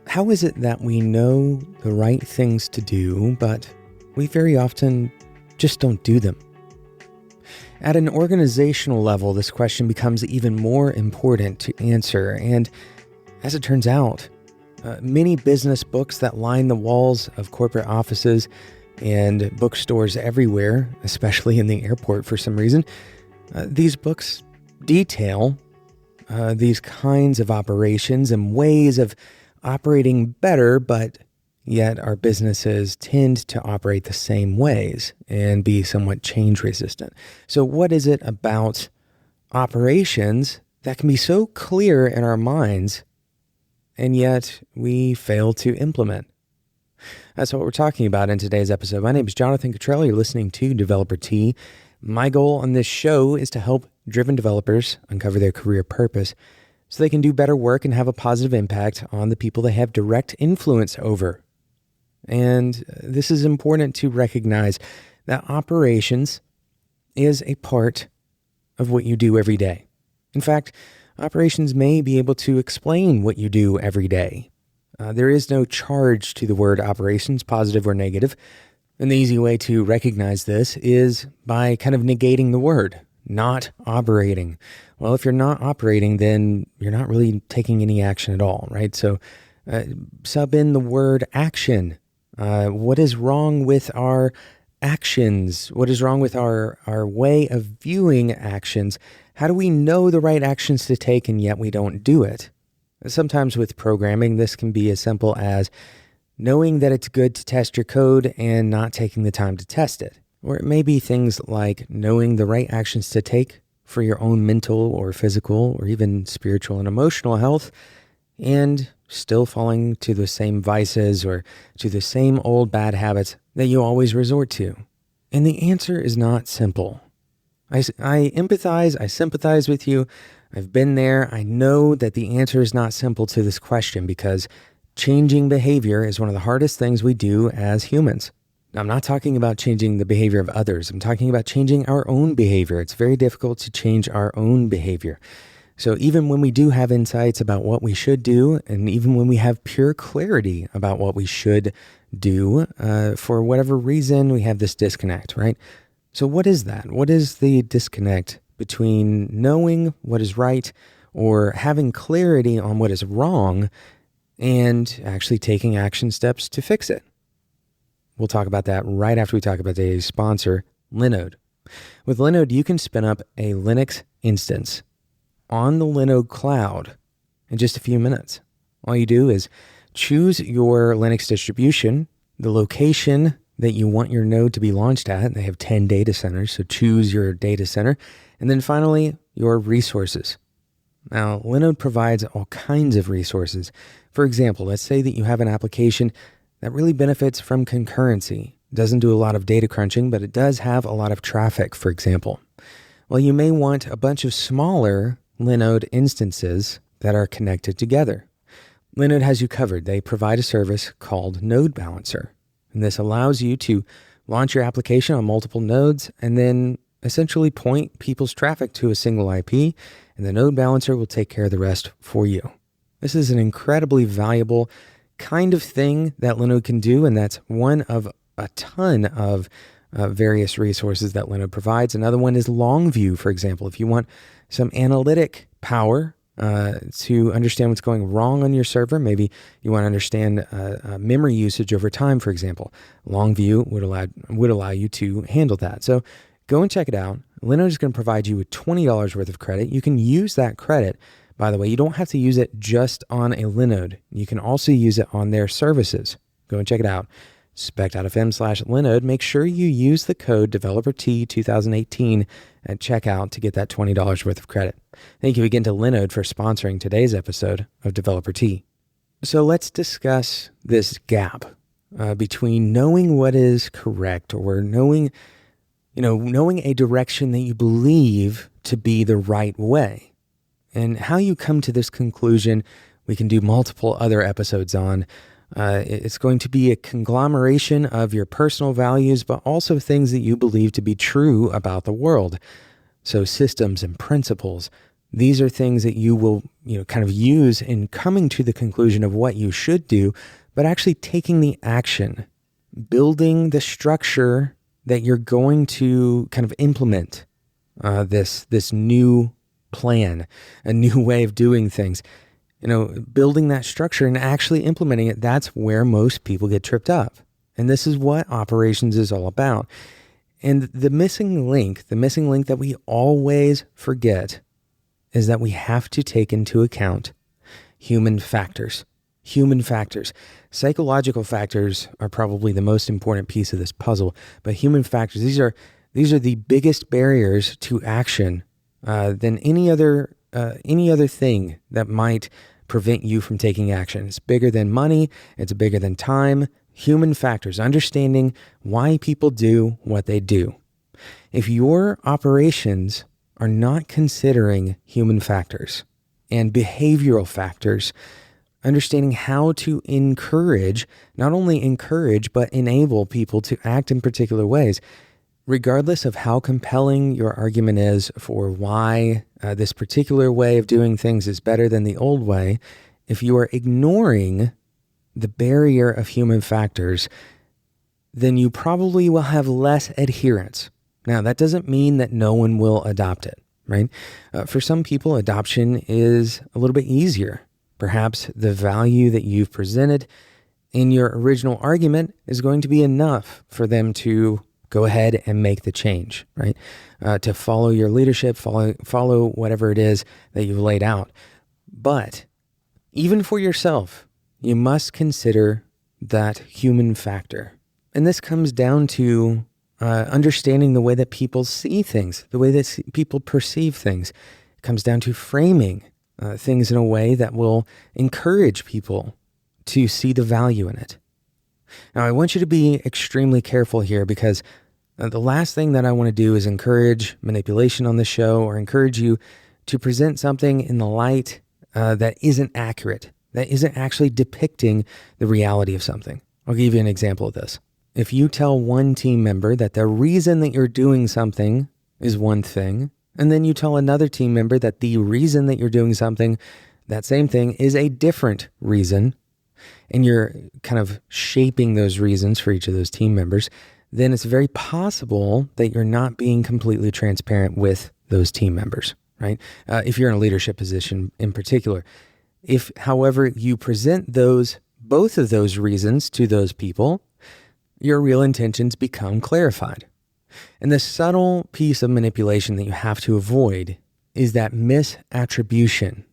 How is it that we know the right things to do, but we very often just don't do them? At an organizational level, this question becomes even more important to answer, and as it turns out, many business books that line the walls of corporate offices and bookstores everywhere, especially in the airport for some reason, these books detail these kinds of operations and ways of operating better, but yet our businesses tend to operate the same ways and be somewhat change resistant. So what is it about operations that can be so clear in our minds and yet we fail to implement? That's what we're talking about in today's episode. My name is Jonathan Cottrell. You're listening to Developer T. My goal on this show is to help driven developers uncover their career purpose so they can do better work and have a positive impact on the people they have direct influence over. And this is important to recognize that operations is a part of what you do every day. In fact, operations may be able to explain what you do every day. There is no charge to the word operations, positive or negative. And the easy way to recognize this is by kind of negating the word, not operating. Well, if you're not operating, then you're not really taking any action at all, right? So sub in the word action. What is wrong with our actions? What is wrong with our way of viewing actions? How do we know the right actions to take and yet we don't do it? Sometimes with programming, this can be as simple as knowing that it's good to test your code and not taking the time to test it. Or it may be things like knowing the right actions to take for your own mental or physical or even spiritual and emotional health and still falling to the same vices or to the same old bad habits that you always resort to. And the answer is not simple. I empathize, I sympathize with you. I've been there. I know that the answer is not simple to this question because changing behavior is one of the hardest things we do as humans. Now, I'm not talking about changing the behavior of others. I'm talking about changing our own behavior. It's very difficult to change our own behavior. So even when we do have insights about what we should do, and even when we have pure clarity about what we should do, for whatever reason, we have this disconnect, right? So what is that? What is the disconnect between knowing what is right or having clarity on what is wrong and actually taking action steps to fix it? We'll talk about that right after we talk about today's sponsor, Linode. With Linode, you can spin up a Linux instance on the Linode cloud in just a few minutes. All you do is choose your Linux distribution, the location that you want your node to be launched at. They have 10 data centers, so choose your data center. And then finally, your resources. Now, Linode provides all kinds of resources. For example, let's say that you have an application that really benefits from concurrency. It doesn't do a lot of data crunching, but it does have a lot of traffic, for example. Well, you may want a bunch of smaller Linode instances that are connected together. Linode has you covered. They provide a service called Node Balancer. And this allows you to launch your application on multiple nodes and then essentially point people's traffic to a single IP, and the Node Balancer will take care of the rest for you. This is an incredibly valuable kind of thing that Linode can do, and that's one of a ton of various resources that Linode provides. Another one is Longview, for example. If you want some analytic power to understand what's going wrong on your server, maybe you want to understand memory usage over time, for example, Longview would allow you to handle that. So go and check it out. Linode is going to provide you with $20 worth of credit. You can use that credit. By the way, you don't have to use it just on a Linode. You can also use it on their services. Go and check it out. spec.fm/Linode. Make sure you use the code DeveloperT2018 at checkout to get that $20 worth of credit. Thank you again to Linode for sponsoring today's episode of Developer T. So let's discuss this gap between knowing what is correct or knowing a direction that you believe to be the right way. And how you come to this conclusion, we can do multiple other episodes on. It's going to be a conglomeration of your personal values, but also things that you believe to be true about the world. So systems and principles, These are things that you will, kind of use in coming to the conclusion of what you should do, but actually taking the action, building the structure that you're going to kind of implement this new plan, a new way of doing things. Building that structure and actually implementing it, that's where most people get tripped up. And this is what operations is all about. And the missing link that we always forget is that we have to take into account human factors. Psychological factors are probably the most important piece of this puzzle, but human factors, these are the biggest barriers to action than any other thing that might prevent you from taking action. It's bigger than money. It's bigger than time. Human factors, understanding why people do what they do. If your operations are not considering human factors and behavioral factors, understanding how to not only encourage, but enable people to act in particular ways, regardless of how compelling your argument is for why this particular way of doing things is better than the old way, if you are ignoring the barrier of human factors, then you probably will have less adherence. Now, that doesn't mean that no one will adopt it, right? For some people, adoption is a little bit easier. Perhaps the value that you've presented in your original argument is going to be enough for them to go ahead and make the change, right? To follow your leadership, follow whatever it is that you've laid out. But even for yourself, you must consider that human factor. And this comes down to understanding the way that people see things, the way that people perceive things. It comes down to framing things in a way that will encourage people to see the value in it. Now, I want you to be extremely careful here, because the last thing that I want to do is encourage manipulation on the show, or encourage you to present something in the light that isn't accurate, that isn't actually depicting the reality of something. I'll give you an example of this. If you tell one team member that the reason that you're doing something is one thing, and then you tell another team member that the reason that you're doing something, that same thing, is a different reason, and you're kind of shaping those reasons for each of those team members, then it's very possible that you're not being completely transparent with those team members, right? If you're in a leadership position in particular. If, however, you present both of those reasons to those people, your real intentions become clarified. And the subtle piece of manipulation that you have to avoid is that misattribution.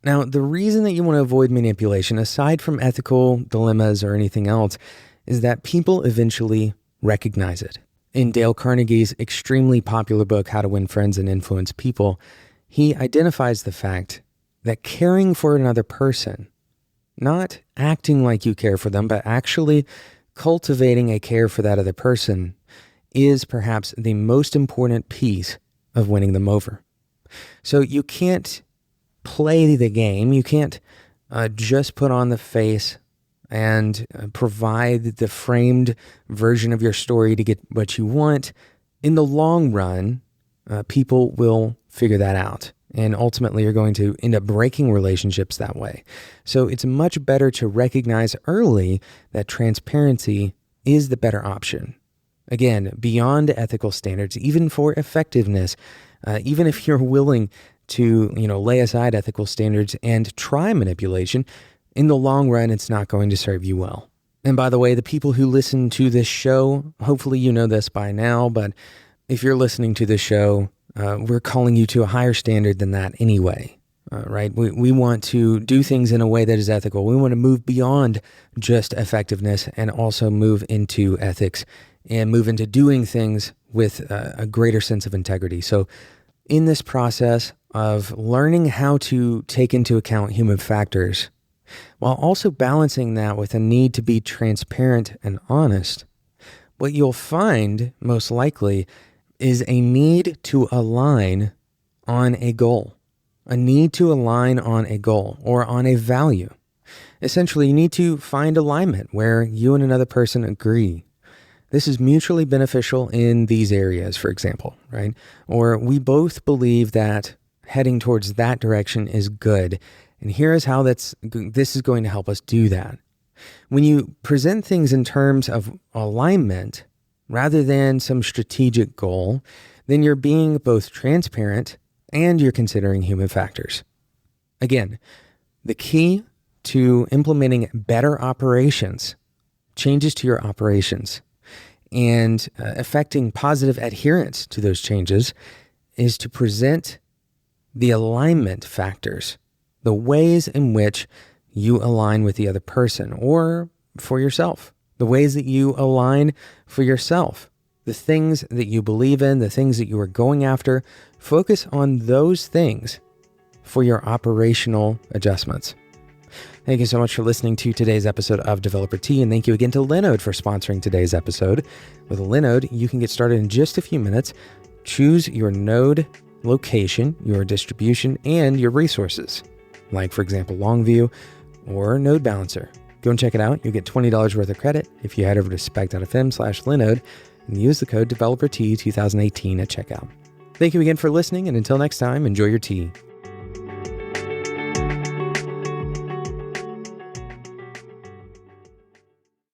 Now, the reason that you want to avoid manipulation, aside from ethical dilemmas or anything else, is that people eventually recognize it. In Dale Carnegie's extremely popular book, How to Win Friends and Influence People, he identifies the fact that caring for another person, not acting like you care for them, but actually cultivating a care for that other person, is perhaps the most important piece of winning them over. So you can't play the game. You can't just put on the face and provide the framed version of your story to get what you want. In the long run, people will figure that out. And ultimately, you're going to end up breaking relationships that way. So it's much better to recognize early that transparency is the better option. Again, beyond ethical standards, even for effectiveness, even if you're willing to, lay aside ethical standards and try manipulation, in the long run, it's not going to serve you well. And by the way, the people who listen to this show, hopefully you know this by now, but if you're listening to this show, we're calling you to a higher standard than that anyway, right? We want to do things in a way that is ethical. We want to move beyond just effectiveness and also move into ethics and move into doing things with a greater sense of integrity. So in this process of learning how to take into account human factors, while also balancing that with a need to be transparent and honest, what you'll find most likely is a need to align on a goal, or on a value. Essentially, you need to find alignment where you and another person agree. This is mutually beneficial in these areas, for example, right? Or we both believe that heading towards that direction is good. And here is how this is going to help us do that. When you present things in terms of alignment rather than some strategic goal, then you're being both transparent and you're considering human factors. Again, the key to implementing better operations, changes to your operations, and affecting positive adherence to those changes is to present the alignment factors, the ways in which you align with the other person or for yourself, the ways that you align for yourself, the things that you believe in, the things that you are going after. Focus on those things for your operational adjustments. Thank you so much for listening to today's episode of Developer Tea, and thank you again to Linode for sponsoring today's episode. With Linode, you can get started in just a few minutes. Choose your node location, your distribution, and your resources, like, for example, Longview or Node Balancer. Go and check it out. You'll get $20 worth of credit if you head over to spec.fm/Linode and use the code DeveloperT2018 at checkout. Thank you again for listening, and until next time, enjoy your tea.